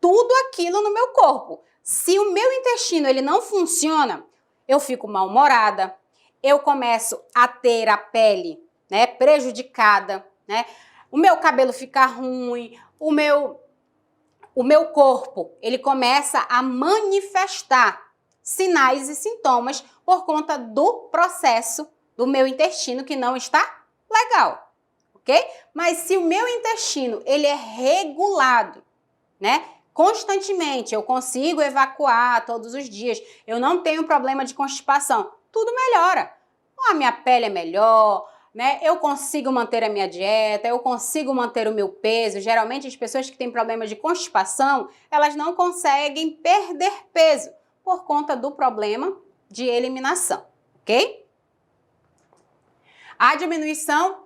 tudo aquilo no meu corpo. Se o meu intestino ele não funciona, eu fico mal-humorada, eu começo a ter a pele, né, prejudicada, né, o meu cabelo fica ruim, o meu corpo ele começa a manifestar sinais e sintomas por conta do processo do meu intestino que não está legal, ok? Mas se o meu intestino ele é regulado, né? Constantemente, eu consigo evacuar todos os dias, eu não tenho problema de constipação, tudo melhora. A minha pele é melhor, né? Eu consigo manter a minha dieta, eu consigo manter o meu peso. Geralmente, as pessoas que têm problema de constipação, elas não conseguem perder peso por conta do problema de eliminação, ok? A diminuição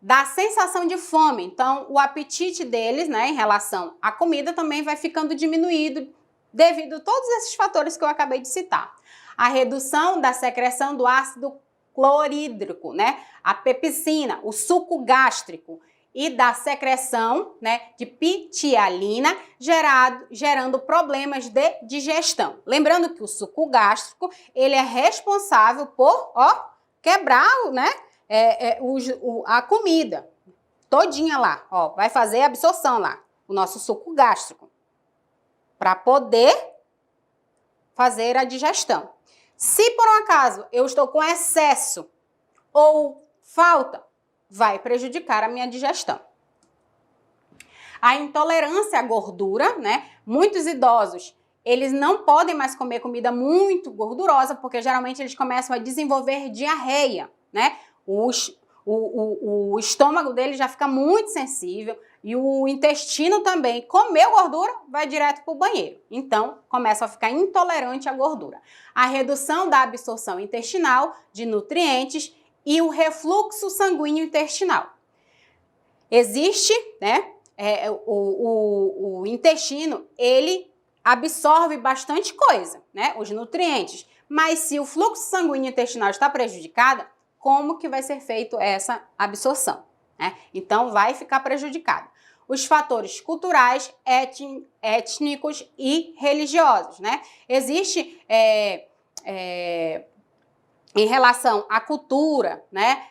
da sensação de fome. Então, o apetite deles, né, em relação à comida também vai ficando diminuído devido a todos esses fatores que eu acabei de citar. A redução da secreção do ácido clorídrico, né, a pepsina, o suco gástrico e da secreção, né, de pitialina, gerando problemas de digestão. Lembrando que o suco gástrico, ele é responsável por, ó, quebrar, né, a comida todinha lá, ó, vai fazer a absorção lá, o nosso suco gástrico, para poder fazer a digestão. Se por um acaso eu estou com excesso ou falta, vai prejudicar a minha digestão. A intolerância à gordura, né? Muitos idosos, eles não podem mais comer comida muito gordurosa, porque geralmente eles começam a desenvolver diarreia, né? O estômago dele já fica muito sensível e o intestino também. Comeu gordura, vai direto para o banheiro. Então, começa a ficar intolerante à gordura. A redução da absorção intestinal de nutrientes e o refluxo sanguíneo intestinal. Existe, né? O intestino, ele absorve bastante coisa, né? Os nutrientes. Mas se o fluxo sanguíneo intestinal está prejudicado, como que vai ser feito essa absorção, né? Então, vai ficar prejudicado. Os fatores culturais, étnicos e religiosos, né? Existe, em relação à cultura, né?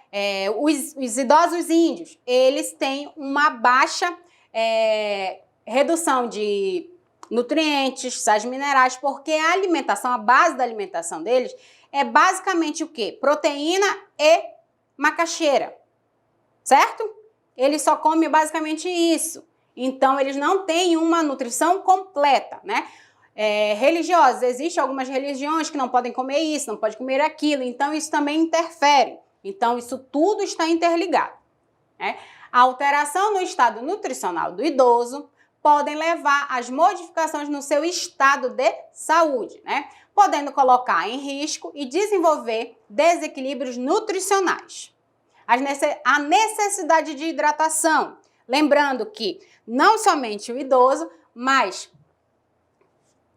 Os idosos índios, eles têm uma baixa redução de nutrientes, sais minerais, porque a alimentação, a base da alimentação deles é basicamente o quê? Proteína e macaxeira, certo? Eles só comem basicamente isso. Então, eles não têm uma nutrição completa, né? Religiosos, existem algumas religiões que não podem comer isso, não podem comer aquilo, então isso também interfere. Então, isso tudo está interligado, né? A alteração no estado nutricional do idoso podem levar às modificações no seu estado de saúde, né? Podendo colocar em risco e desenvolver desequilíbrios nutricionais. A necessidade de hidratação. Lembrando que não somente o idoso, mas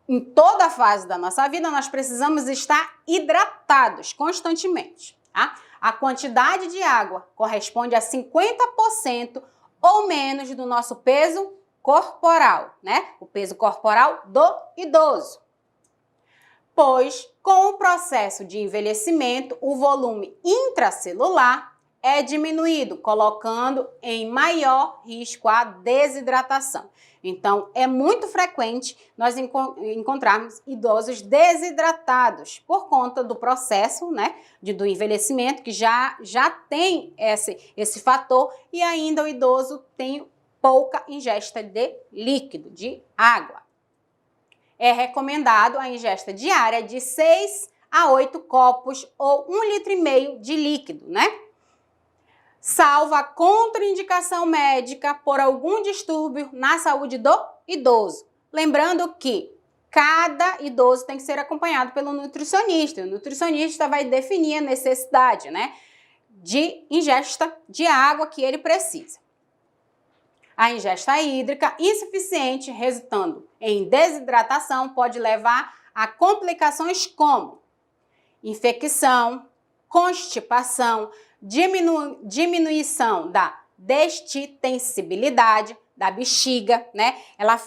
em toda a fase da nossa vida, nós precisamos estar hidratados constantemente, tá? A quantidade de água corresponde a 50% ou menos do nosso peso corporal, né? O peso corporal do idoso. Pois, com o processo de envelhecimento, o volume intracelular é diminuído, colocando em maior risco a desidratação. Então, é muito frequente nós encontrarmos idosos desidratados por conta do processo, né, do envelhecimento, que já tem esse fator, e ainda o idoso tem pouca ingesta de líquido, de água. É recomendado a ingesta diária de 6 a 8 copos ou 1,5 litro de líquido, né? Salvo a contraindicação médica por algum distúrbio na saúde do idoso. Lembrando que cada idoso tem que ser acompanhado pelo nutricionista. O nutricionista vai definir a necessidade, né, de ingesta de água que ele precisa. A ingesta hídrica insuficiente, resultando em desidratação, pode levar a complicações como infecção, constipação, diminuição da destitensibilidade da bexiga, né? Ela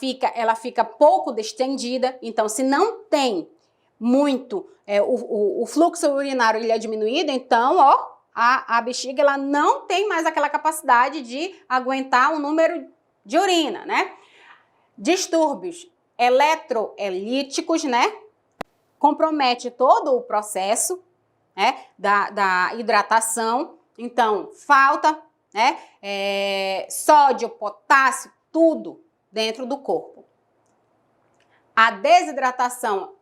fica pouco distendida, então se não tem muito, o fluxo urinário ele é diminuído, então, ó, a bexiga ela não tem mais aquela capacidade de aguentar o número de urina, né? Distúrbios eletroelíticos, né? Compromete todo o processo, né, da hidratação. Então, falta, né, sódio, potássio, tudo dentro do corpo. A desidratação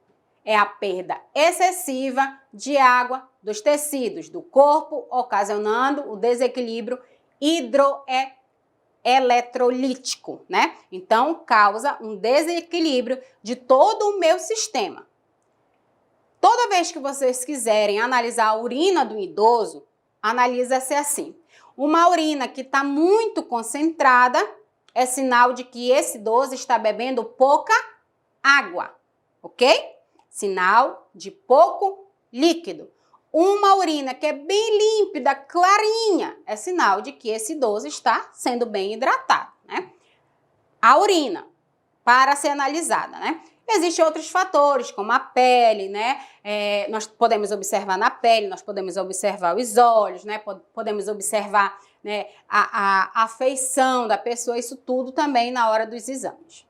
é a perda excessiva de água dos tecidos do corpo, ocasionando o desequilíbrio hidroeletrolítico, né? Então, causa um desequilíbrio de todo o meu sistema. Toda vez que vocês quiserem analisar a urina do idoso, analisa-se assim. Uma urina que está muito concentrada é sinal de que esse idoso está bebendo pouca água, ok? Sinal de pouco líquido. Uma urina que é bem límpida, clarinha, é sinal de que esse idoso está sendo bem hidratado, né? A urina, para ser analisada, né? Existem outros fatores, como a pele, né? Nós podemos observar na pele, nós podemos observar os olhos, né? Podemos observar, né, a feição da pessoa, isso tudo também na hora dos exames.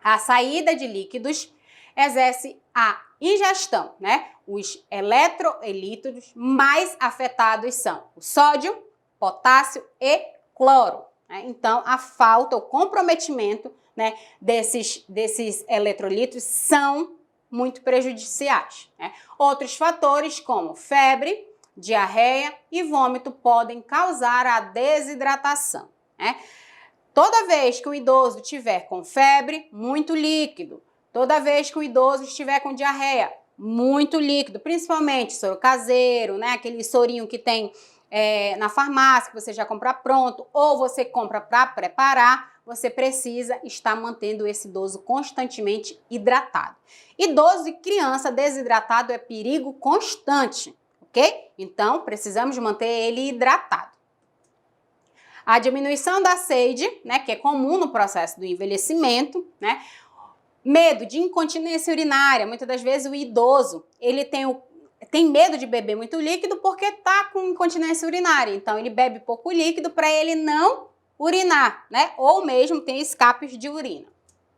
A saída de líquidos exerce a ingestão, né? Os eletroelíticos mais afetados são o sódio, potássio e cloro, né? Então, a falta, o comprometimento, né, desses eletrolitos são muito prejudiciais, né? Outros fatores como febre, diarreia e vômito podem causar a desidratação, né? Toda vez que o idoso estiver com febre, muito líquido. Toda vez que o idoso estiver com diarreia, muito líquido, principalmente soro caseiro, né? Aquele sorinho que tem na farmácia, que você já compra pronto, ou você compra para preparar, você precisa estar mantendo esse idoso constantemente hidratado. Idoso e criança desidratado é perigo constante, ok? Então, precisamos manter ele hidratado. A diminuição da sede, né, que é comum no processo do envelhecimento, né? Medo de incontinência urinária. Muitas das vezes o idoso, ele tem medo de beber muito líquido porque está com incontinência urinária. Então, ele bebe pouco líquido para ele não urinar, né? Ou mesmo tem escapes de urina,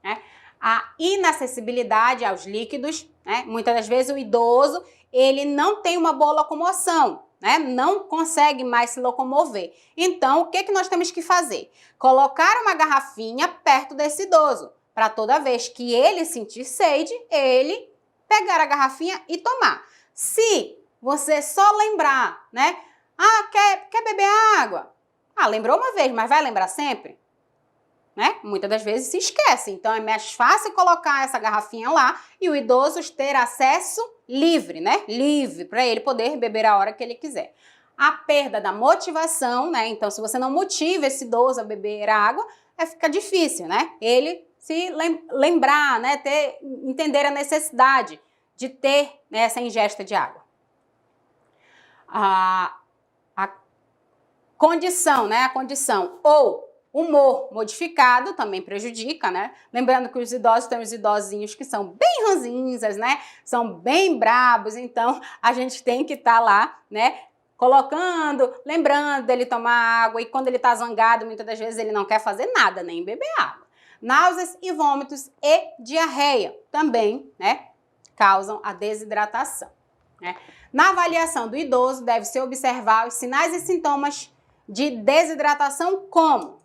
né? A inacessibilidade aos líquidos, né? Muitas das vezes o idoso, ele não tem uma boa locomoção, né? Não consegue mais se locomover. Então, o que nós temos que fazer? Colocar uma garrafinha perto desse idoso, para toda vez que ele sentir sede, ele pegar a garrafinha e tomar. Se você só lembrar, né? Ah, quer beber água? Ah, lembrou uma vez, mas vai lembrar sempre? né, muitas das vezes se esquece. Então, é mais fácil colocar essa garrafinha lá e o idoso ter acesso livre, né, livre, para ele poder beber a hora que ele quiser. A perda da motivação, né, então se você não motiva esse idoso a beber água, fica difícil, né, ele se lembrar, né, entender a necessidade de ter, né, essa ingesta de água. A condição, né, a condição ou humor modificado também prejudica, né? Lembrando que os idosos têm os idosinhos que são bem ranzinzas, né? São bem brabos, então a gente tem que estar lá, né? Colocando, lembrando dele tomar água, e quando ele tá zangado, muitas das vezes ele não quer fazer nada, nem beber água. Náuseas e vômitos e diarreia também, né, causam a desidratação, né? Na avaliação do idoso, deve-se observar os sinais e sintomas de desidratação como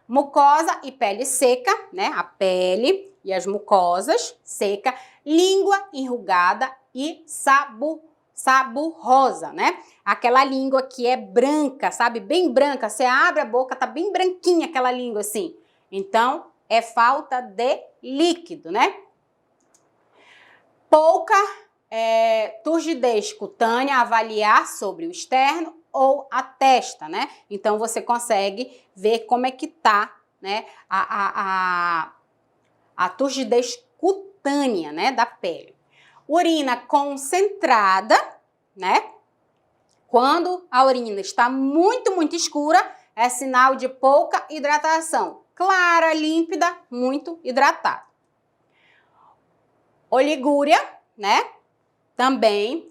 mucosa e pele seca, né? A pele e as mucosas seca, língua enrugada e saburosa, né? Aquela língua que é branca, sabe? Bem branca. Você abre a boca, tá bem branquinha aquela língua assim. Então, é falta de líquido, né? Pouca turgidez cutânea, avaliar sobre o externo ou a testa, né? Então, você consegue ver como é que tá, né, a turgidez cutânea, né, da pele. Urina concentrada, né? Quando a urina está muito escura, é sinal de pouca hidratação. Clara, límpida, muito hidratada. Oligúria, né? Também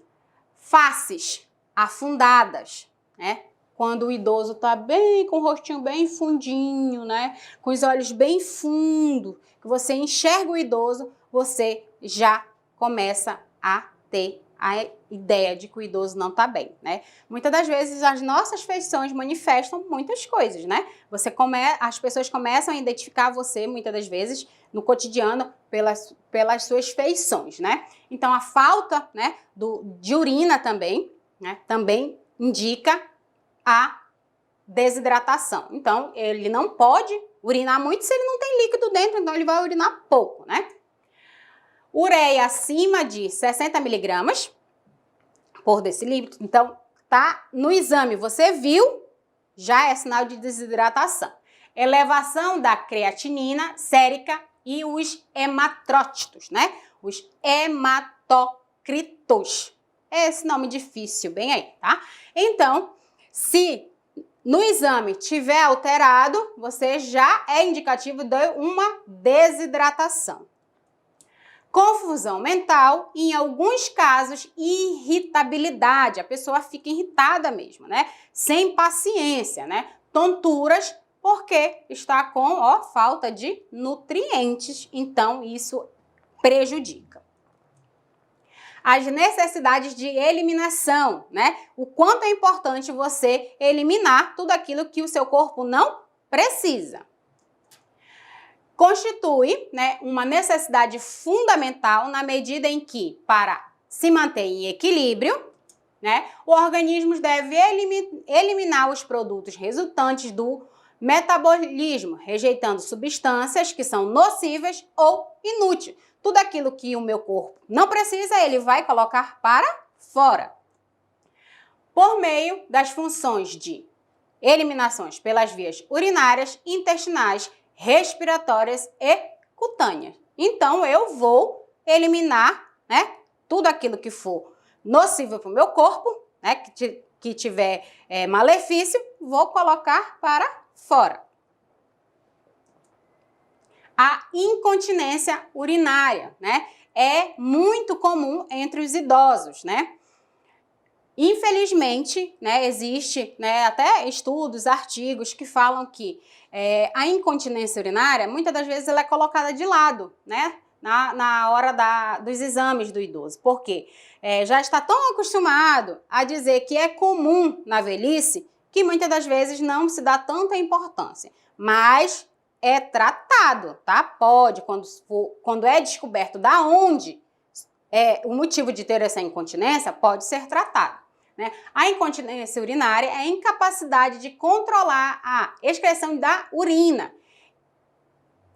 faces afundadas, né? Quando o idoso tá bem, com o rostinho bem fundinho, né? Com os olhos bem fundos, que você enxerga o idoso, você já começa a ter a ideia de que o idoso não tá bem, né? Muitas das vezes as nossas feições manifestam muitas coisas, né? As pessoas começam a identificar você, muitas das vezes, no cotidiano, pelas suas feições, né? Então, a falta, né, de urina também, né, também indica a desidratação. Então, ele não pode urinar muito se ele não tem líquido dentro, então ele vai urinar pouco, né? Ureia acima de 60 miligramas por decilitro. Então, tá no exame, você viu, já é sinal de desidratação. Elevação da creatinina sérica e os hematrócitos, né? Os hematocritos. Esse nome difícil, bem aí, tá? Então, se no exame tiver alterado, você já é indicativo de uma desidratação. Confusão mental e, em alguns casos, irritabilidade. A pessoa fica irritada mesmo, né? Sem paciência, né? Tonturas, porque está com falta de nutrientes, então isso prejudica. As necessidades de eliminação, né? O quanto é importante você eliminar tudo aquilo que o seu corpo não precisa. Constitui, né, uma necessidade fundamental na medida em que, para se manter em equilíbrio, né, o organismo deve eliminar os produtos resultantes do metabolismo, rejeitando substâncias que são nocivas ou inúteis. Tudo aquilo que o meu corpo não precisa, ele vai colocar para fora. Por meio das funções de eliminações pelas vias urinárias, intestinais, respiratórias e cutâneas. Então, eu vou eliminar, né, tudo aquilo que for nocivo para o meu corpo, né, que tiver malefício, vou colocar para fora. A incontinência urinária, né, é muito comum entre os idosos, né? Infelizmente, né, existe, né, até estudos, artigos que falam que a incontinência urinária, muitas das vezes, ela é colocada de lado, né, na hora dos exames do idoso. Por quê? Já está tão acostumado a dizer que é comum na velhice que muitas das vezes não se dá tanta importância. Mas é tratado, tá? Pode, quando é descoberto da onde o motivo de ter essa incontinência, pode ser tratado, né? A incontinência urinária é a incapacidade de controlar a excreção da urina.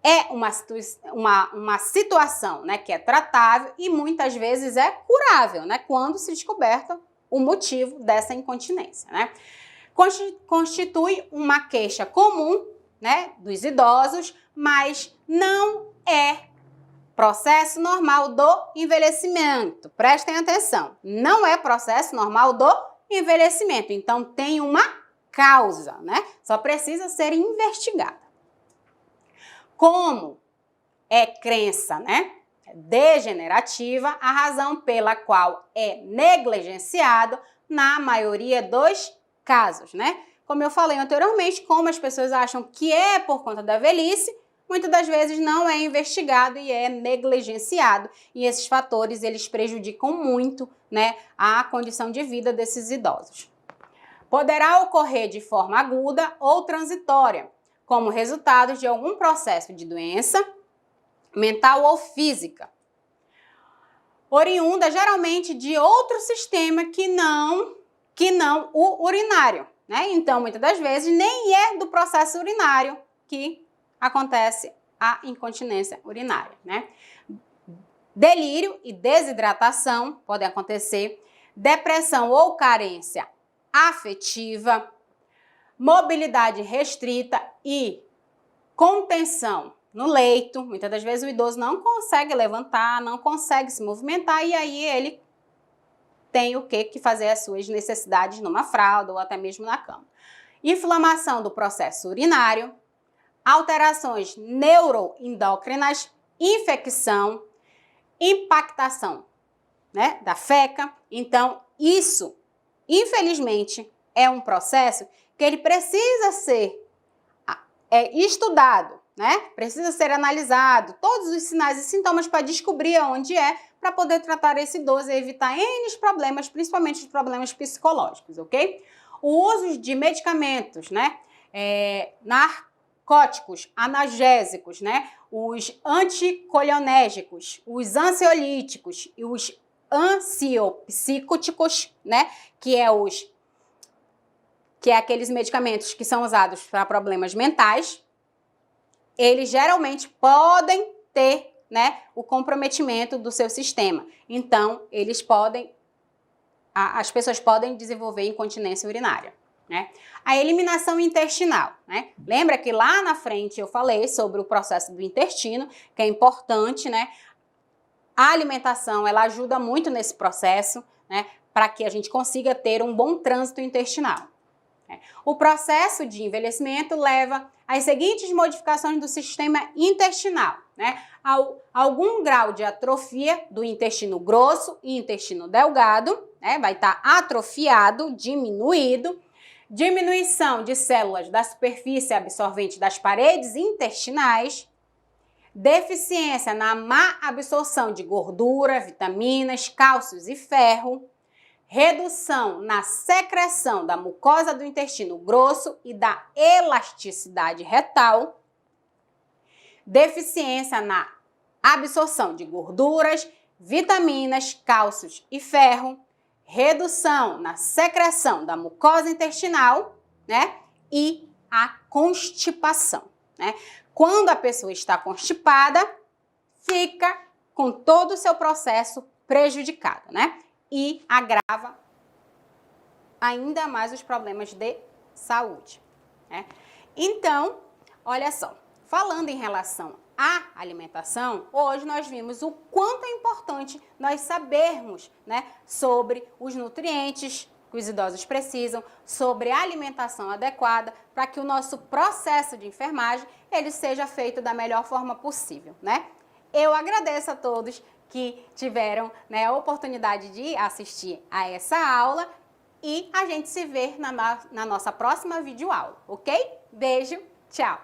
é uma situação, né, que é tratável e muitas vezes é curável, né, quando se descoberta o motivo dessa incontinência, né? Constitui uma queixa comum, né, dos idosos, mas não é processo normal do envelhecimento. Prestem atenção, não é processo normal do envelhecimento, então tem uma causa, né? Só precisa ser investigada. Como é crença, né, degenerativa, a razão pela qual é negligenciado na maioria dos casos, né? Como eu falei anteriormente, como as pessoas acham que é por conta da velhice, muitas das vezes não é investigado e é negligenciado. E esses fatores, eles prejudicam muito, né, a condição de vida desses idosos. Poderá ocorrer de forma aguda ou transitória, como resultado de algum processo de doença mental ou física, oriunda geralmente de outro sistema que não o urinário, né? Então, muitas das vezes, nem é do processo urinário que acontece a incontinência urinária, né? Delírio e desidratação podem acontecer, depressão ou carência afetiva, mobilidade restrita e contenção no leito. Muitas das vezes o idoso não consegue levantar, não consegue se movimentar e aí ele tem o que fazer as suas necessidades numa fralda ou até mesmo na cama. Inflamação do processo urinário, alterações neuroendócrinas, infecção, impactação, né, da feca. Então, isso, infelizmente, é um processo que ele precisa ser estudado, né? Precisa ser analisado, todos os sinais e sintomas para descobrir onde é, para poder tratar esse idoso e evitar N problemas, principalmente os problemas psicológicos, ok? O uso de medicamentos, né? Narcóticos, analgésicos, né? Os anticolinérgicos, os ansiolíticos e os ansiopsicóticos, né? Que é aqueles medicamentos que são usados para problemas mentais, eles geralmente podem ter, né, o comprometimento do seu sistema. Então, as pessoas podem desenvolver incontinência urinária, né? A eliminação intestinal, né? Lembra que lá na frente eu falei sobre o processo do intestino, que é importante, né? A alimentação, ela ajuda muito nesse processo, né, para que a gente consiga ter um bom trânsito intestinal. O processo de envelhecimento leva às seguintes modificações do sistema intestinal, né? Algum grau de atrofia do intestino grosso e intestino delgado, né? Vai estar atrofiado, diminuído, diminuição de células da superfície absorvente das paredes intestinais, deficiência na má absorção de gordura, vitaminas, cálcios e ferro, redução na secreção da mucosa do intestino grosso e da elasticidade retal, deficiência na absorção de gorduras, vitaminas, cálcios e ferro, redução na secreção da mucosa intestinal, né? E a constipação, né? Quando a pessoa está constipada, fica com todo o seu processo prejudicado, né? E agrava ainda mais os problemas de saúde, né? Então, olha só, falando em relação à alimentação, hoje nós vimos o quanto é importante nós sabermos, né, sobre os nutrientes que os idosos precisam, sobre a alimentação adequada, para que o nosso processo de enfermagem ele seja feito da melhor forma possível, né? Eu agradeço a todos que tiveram, né, a oportunidade de assistir a essa aula e a gente se vê na nossa próxima videoaula, ok? Beijo, tchau!